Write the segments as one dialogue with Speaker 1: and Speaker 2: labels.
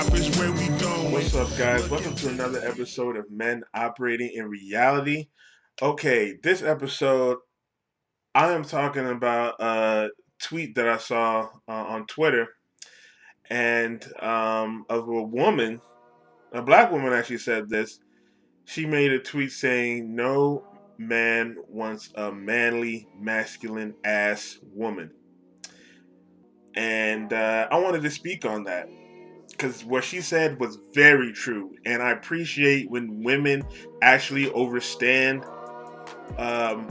Speaker 1: top is where we going.
Speaker 2: What's up, guys? Welcome to another episode of Men Operating in Reality. Okay, this episode, I am talking about a tweet that I saw on Twitter, and of a woman, a black woman actually said this. She made a tweet saying, "No man wants a manly, masculine ass woman," and I wanted to speak on that, because what she said was very true, and I appreciate when women actually understand um,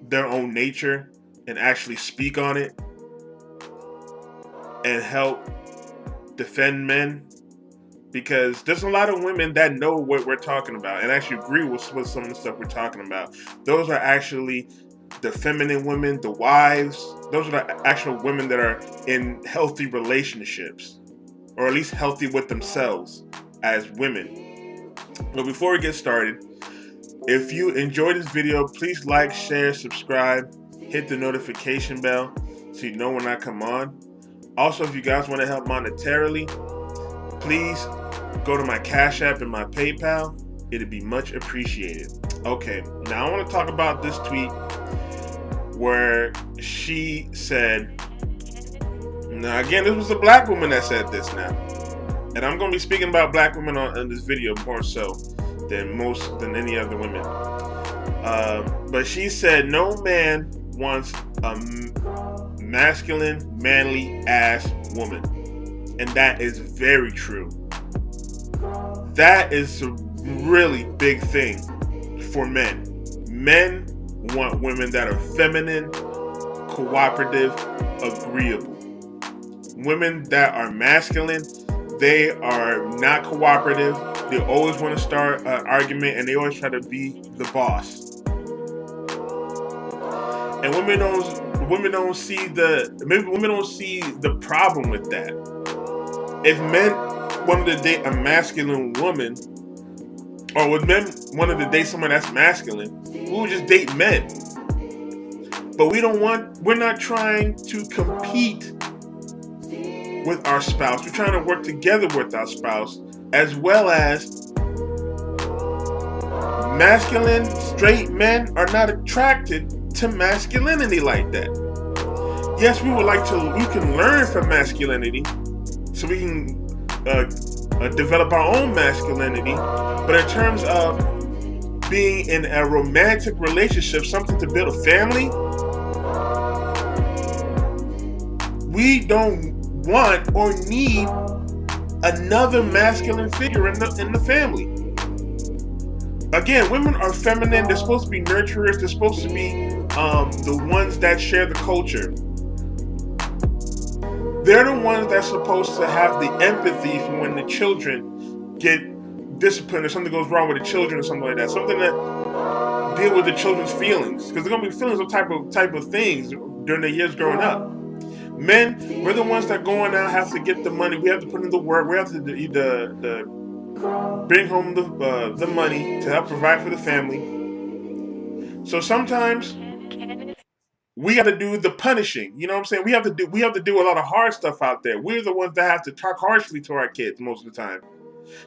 Speaker 2: their own nature and actually speak on it and help defend men. Because there's a lot of women that know what we're talking about and actually agree with some of the stuff we're talking about. Those are actually the feminine women, the wives. Those are the actual women that are in healthy relationships, or at least healthy with themselves as women. But before we get started, if you enjoyed this video, please like, share, subscribe, hit the notification bell so you know when I come on. Also, if you guys want to help monetarily, please go to my Cash App and my PayPal. It'd be much appreciated. Okay, now I want to talk about this tweet where she said, now again, this was a black woman that said this now. And I'm going to be speaking about black women in this video more so than any other women. But she said, no man wants a masculine, manly ass woman. And that is very true. That is a really big thing for men. Men want women that are feminine, cooperative, agreeable. Women that are masculine, they are not cooperative. They always want to start an argument, and they always try to be the boss. And women don't see the problem with that. If men wanted to date a masculine woman, or would men wanted to date someone that's masculine, we would just date men. But we're not trying to compete with our spouse. We're trying to work together with our spouse, as well as masculine, straight men are not attracted to masculinity like that. Yes, we can learn from masculinity, so we can develop our own masculinity. But in terms of being in a romantic relationship, something to build a family, we don't want or need another masculine figure in the family. Again, women are feminine. They're supposed to be nurturers. They're supposed to be the ones that share the culture. They're the ones that's supposed to have the empathy for when the children get disciplined or something goes wrong with the children or something like that. Something that deal with the children's feelings, because they're gonna be feelings of type of things during their years growing up. Men, we're the ones that going out, have to get the money. We have to put in the work. We have to bring home the money to help provide for the family. So sometimes we got to do the punishing. You know what I'm saying? We have to do a lot of hard stuff out there. We're the ones that have to talk harshly to our kids most of the time.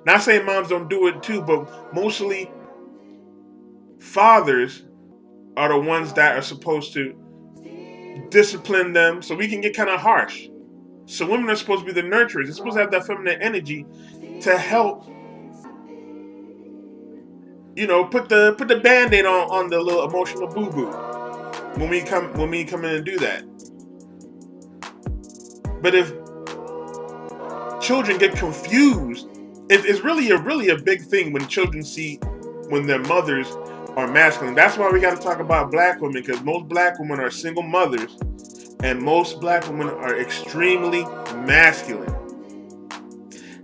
Speaker 2: Not saying moms don't do it too, but mostly fathers are the ones that are supposed to discipline them, so we can get kind of harsh. So women are supposed to be the nurturers. They're supposed to have that feminine energy to help, put the Band-Aid on the little emotional boo-boo when we come in and do that. But if children get confused, it's really a big thing when children see when their mothers are masculine. That's why we got to talk about black women, because most black women are single mothers, and most black women are extremely masculine.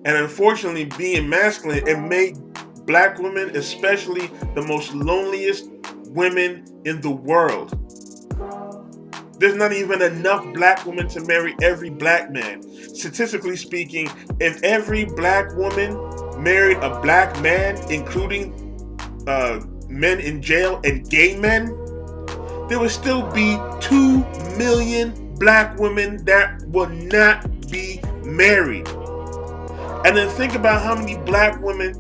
Speaker 2: And unfortunately, being masculine, it made black women, especially the most loneliest women in the world. There's not even enough black women to marry every black man. Statistically speaking, if every black woman married a black man, including men in jail and gay men, there would still be 2 million black women that will not be married. And then think about how many black women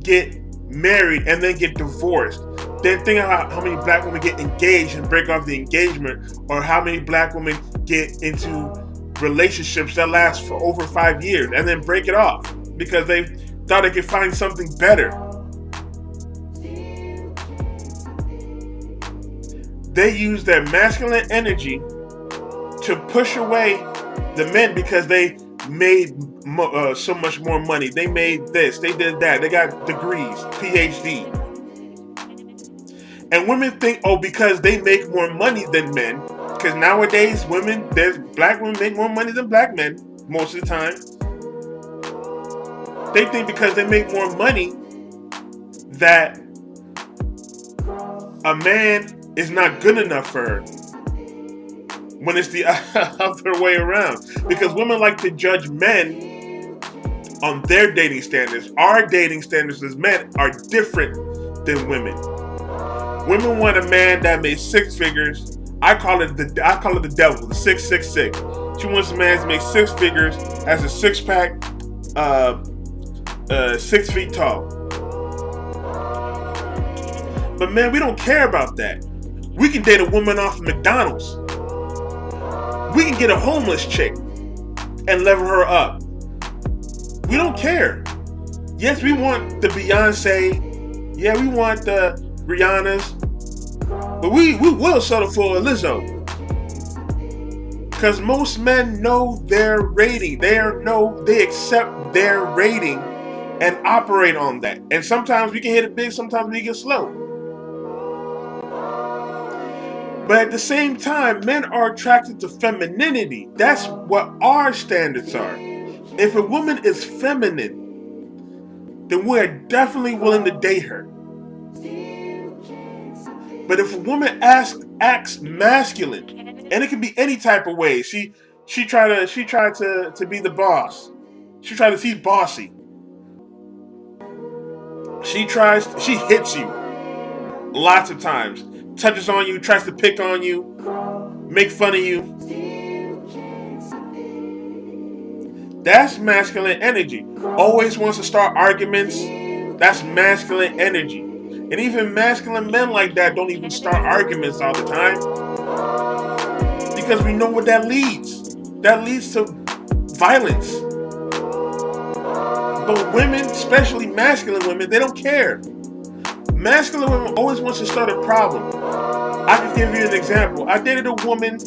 Speaker 2: get married and then get divorced. Then think about how many black women get engaged and break off the engagement, or how many black women get into relationships that last for over 5 years and then break it off because they thought they could find something better. They use their masculine energy to push away the men because they made so much more money. They made this, they did that, they got degrees, PhD. And women think, oh, because they make more money than men, because nowadays black women make more money than black men most of the time. They think because they make more money that a man is not good enough for her, when it's the other way around. Because women like to judge men on their dating standards. Our dating standards as men are different than women. Women want a man that made 6 figures. I call it the devil, the 666. She wants a man that makes 6 figures, has a 6-pack, 6 feet tall. But man, we don't care about that. We can date a woman off of McDonald's. We can get a homeless chick and level her up. We don't care. Yes, we want the Beyonce. Yeah, we want the Rihanna's. But we will settle for a Lizzo. Because most men know their rating. They accept their rating and operate on that. And sometimes we can hit it big, sometimes we get slow. But at the same time, men are attracted to femininity. That's what our standards are. If a woman is feminine, then we are definitely willing to date her. But if a woman acts masculine, and it can be any type of way, she tried to be the boss. She she's bossy. She hits you lots of times. Touches on you, tries to pick on you, make fun of you. That's masculine energy. Always wants to start arguments. That's masculine energy. And even masculine men like that don't even start arguments all the time. Because we know what that leads. That leads to violence. But women, especially masculine women, they don't care. Masculine women always wants to start a problem. I can give you an example. I dated a woman.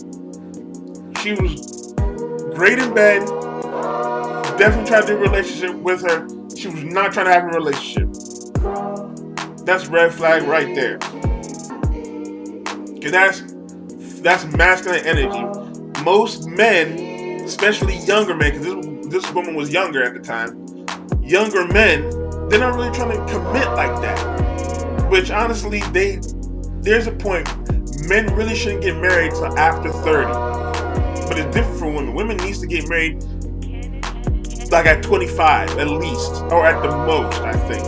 Speaker 2: She was great in bed. Definitely tried to do a relationship with her. She was not trying to have a relationship. That's red flag right there. Because that's masculine energy. Most men, especially younger men, because this woman was younger at the time. Younger men, they're not really trying to commit like that. Which honestly, there's a point. Men really shouldn't get married till after 30. But it's different for women. Women needs to get married like at 25 at least, or at the most, I think.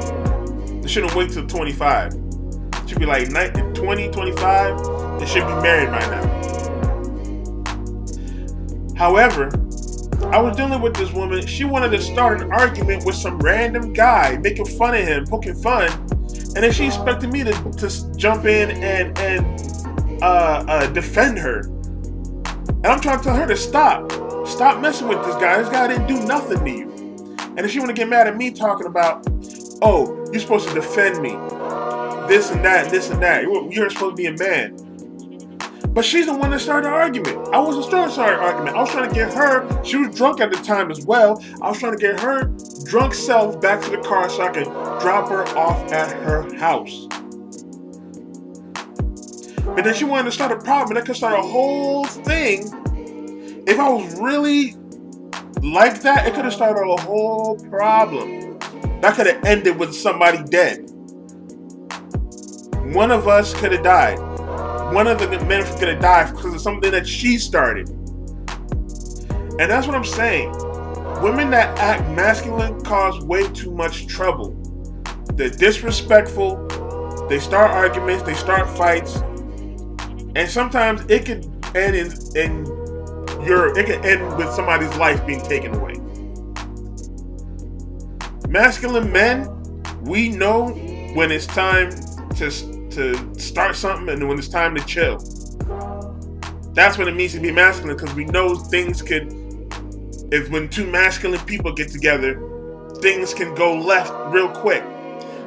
Speaker 2: They shouldn't wait till 25. It should be like 20, 25. They should be married by now. However, I was dealing with this woman. She wanted to start an argument with some random guy, making fun of him, poking fun. And then she expected me to jump in and defend her. And I'm trying to tell her to stop. Stop messing with this guy. This guy didn't do nothing to you. And then she want to get mad at me talking about, oh, you're supposed to defend me. This and that, this and that. You're supposed to be a man. But she's the one that started the argument. I wasn't starting the argument. I was trying to get her, she was drunk at the time as well. I was trying to get her drunk self back to the car so I could drop her off at her house. But then she wanted to start a problem, and that could start a whole thing. If I was really like that, it could have started a whole problem. That could have ended with somebody dead. One of us could have died. One of the men could have died because of something that she started. And that's what I'm saying. Women that act masculine cause way too much trouble. They're disrespectful. They start arguments. They start fights. And sometimes it could end it can end with somebody's life being taken away. Masculine men, we know when it's time to start something and when it's time to chill. That's what it means to be masculine, because we know things could, if when two masculine people get together, things can go left real quick.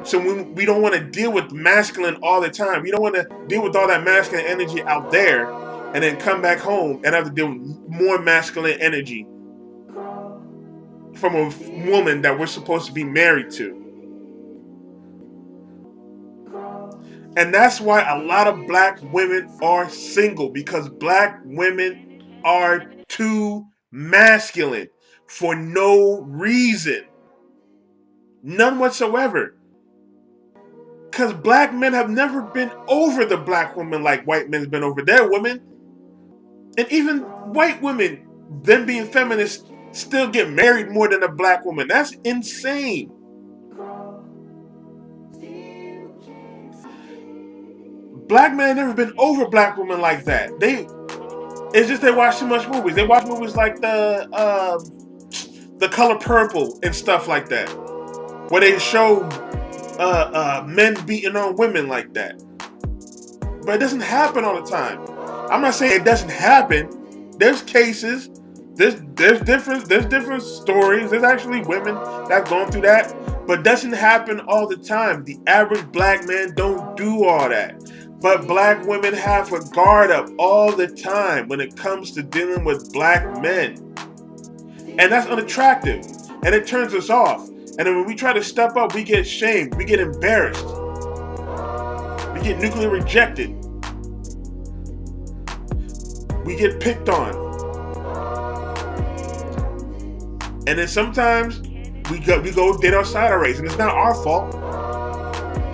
Speaker 2: So we don't want to deal with masculine all the time. We don't want to deal with all that masculine energy out there and then come back home and have to deal with more masculine energy from a woman that we're supposed to be married to. And that's why a lot of black women are single, because black women are too masculine for no reason. None whatsoever. Because black men have never been over the black woman like white men have been over their women. And even white women, them being feminists, still get married more than a black woman. That's insane. Black men never been over black women like that. It's just they watch too much movies. They watch movies like the Color Purple and stuff like that, where they show men beating on women like that. But it doesn't happen all the time. I'm not saying it doesn't happen. There's cases. There's different stories. There's actually women that've gone through that, but it doesn't happen all the time. The average black man don't do all that. But black women have a guard up all the time when it comes to dealing with black men. And that's unattractive. And it turns us off. And then when we try to step up, we get shamed. We get embarrassed. We get nuclear rejected. We get picked on. And then sometimes we go dead outside our race. And it's not our fault.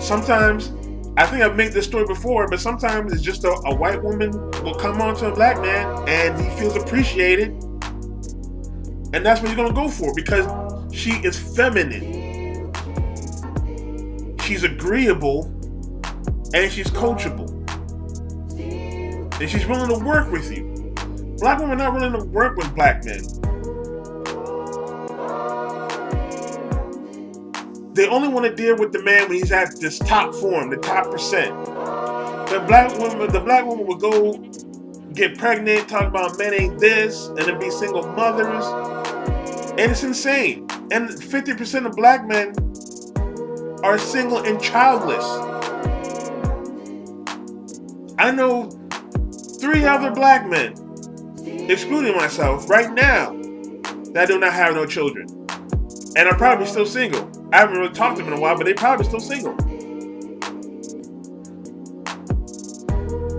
Speaker 2: Sometimes, I think I've made this story before, but sometimes it's just a white woman will come on to a black man and he feels appreciated. And that's what he's going to go for, because she is feminine. She's agreeable and she's coachable. And she's willing to work with you. Black women are not willing to work with black men. They only want to deal with the man when he's at this top form, the top percent. The black woman will go get pregnant, talk about men ain't this, and then be single mothers. And it's insane. And 50% of black men are single and childless. I know 3 other black men, excluding myself, right now, that do not have no children. And are probably still single. I haven't really talked to them in a while, but they're probably still single.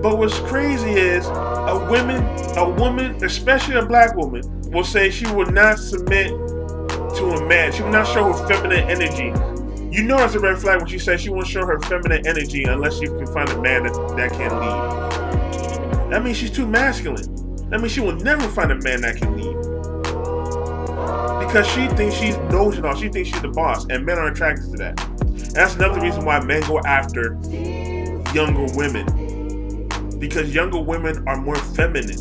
Speaker 2: But what's crazy is a woman, especially a black woman, will say she will not submit to a man. She will not show her feminine energy. You know it's a red flag when she says she won't show her feminine energy unless she can find a man that can lead. That means she's too masculine. That means she will never find a man that can lead. Because she thinks she knows it all. She thinks she's the boss. And men are attracted to that. And that's another reason why men go after younger women. Because younger women are more feminine.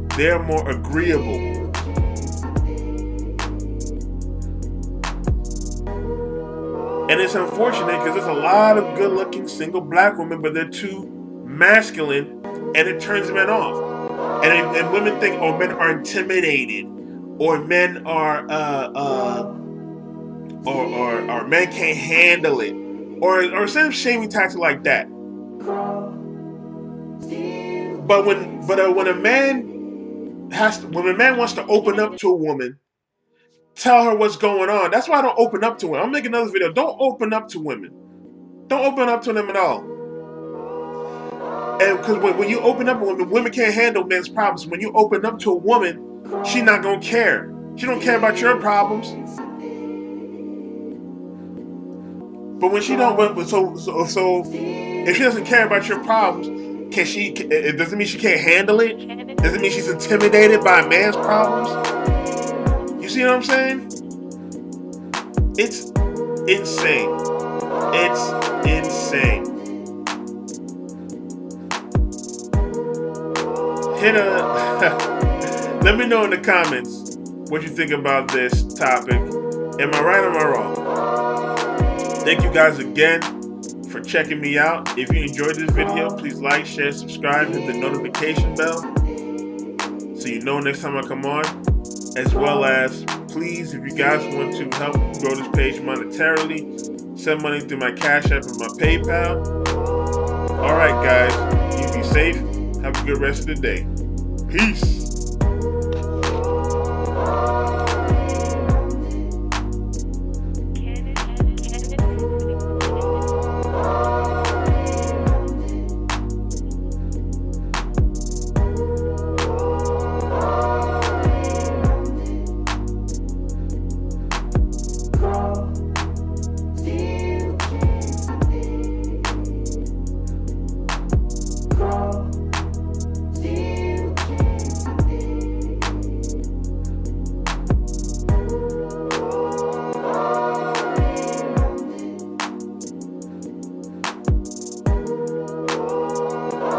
Speaker 2: They're more agreeable. And it's unfortunate because there's a lot of good-looking single black women, but they're too masculine, and it turns men off. And women think, oh, men are intimidated. Or men are, or men can't handle it, or some shaming tactic like that. But when a man wants to open up to a woman, tell her what's going on. That's why I don't open up to women. I'll make another video. Don't open up to women. Don't open up to them at all. And because when you open up to women, women can't handle men's problems. When you open up to a woman, she's not gonna care. She don't care about your problems. But when she don't, so if she doesn't care about your problems, it doesn't mean she can't handle it. Doesn't mean she's intimidated by a man's problems. You see what I'm saying? It's insane. It's insane. Let me know in the comments what you think about this topic. Am I right or am I wrong? Thank you guys again for checking me out. If you enjoyed this video, please like, share, subscribe, hit the notification bell so you know next time I come on. As well as, please, if you guys want to help grow this page monetarily, send money through my Cash App and my PayPal. Alright guys, you be safe. Have a good rest of the day. Peace.